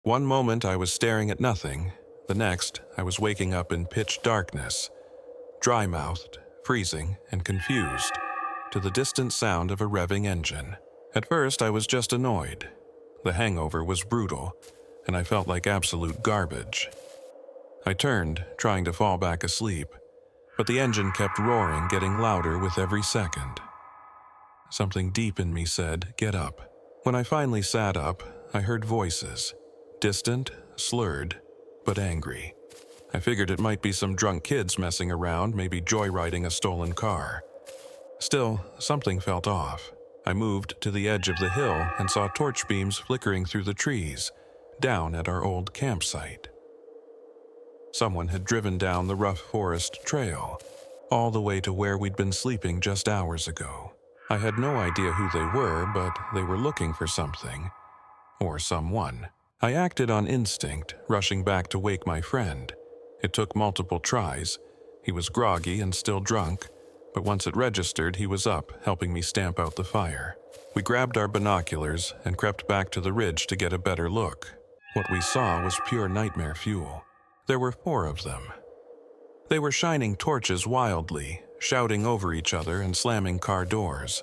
One moment I was staring at nothing, the next I was waking up in pitch darkness, dry-mouthed, freezing, and confused, to the distant sound of a revving engine. At first I was just annoyed. The hangover was brutal, and I felt like absolute garbage. I turned, trying to fall back asleep, but the engine kept roaring, getting louder with every second. Something deep in me said, "Get up." When I finally sat up, I heard voices, distant, slurred, but angry. I figured it might be some drunk kids messing around, maybe joyriding a stolen car. Still, something felt off. I moved to the edge of the hill and saw torch beams flickering through the trees, down at our old campsite. Someone had driven down the rough forest trail, all the way to where we'd been sleeping just hours ago. I had no idea who they were, but they were looking for something, or someone. I acted on instinct, rushing back to wake my friend. It took multiple tries. He was groggy and still drunk, but once it registered, he was up, helping me stamp out the fire. We grabbed our binoculars and crept back to the ridge to get a better look. What we saw was pure nightmare fuel. There were 4 of them. They were shining torches wildly, shouting over each other and slamming car doors.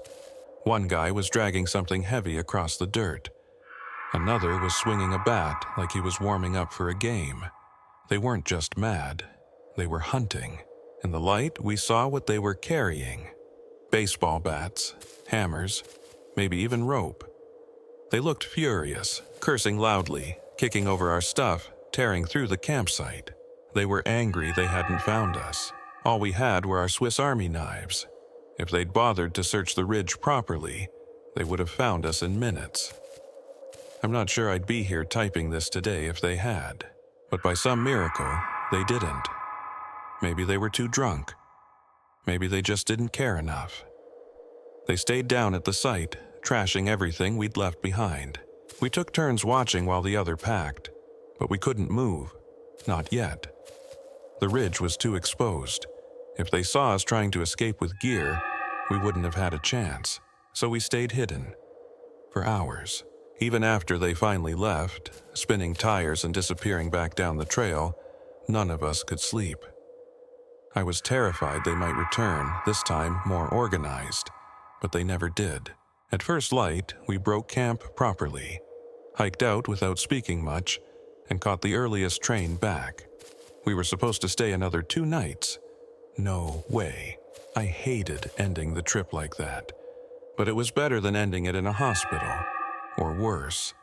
One guy was dragging something heavy across the dirt. Another was swinging a bat like he was warming up for a game. They weren't just mad, they were hunting. In the light, we saw what they were carrying. Baseball bats, hammers, maybe even rope. They looked furious, cursing loudly, kicking over our stuff, tearing through the campsite. They were angry they hadn't found us. All we had were our Swiss Army knives. If they'd bothered to search the ridge properly, they would have found us in minutes. I'm not sure I'd be here typing this today if they had, but by some miracle, they didn't. Maybe they were too drunk. Maybe they just didn't care enough. They stayed down at the site, trashing everything we'd left behind. We took turns watching while the other packed, but we couldn't move. Not yet. The ridge was too exposed. If they saw us trying to escape with gear, we wouldn't have had a chance. So we stayed hidden. For hours. Even after they finally left, spinning tires and disappearing back down the trail, none of us could sleep. I was terrified they might return, this time more organized, but they never did. At first light, we broke camp properly, hiked out without speaking much, and caught the earliest train back. We were supposed to stay another 2 nights. No way. I hated ending the trip like that. But it was better than ending it in a hospital. Or worse.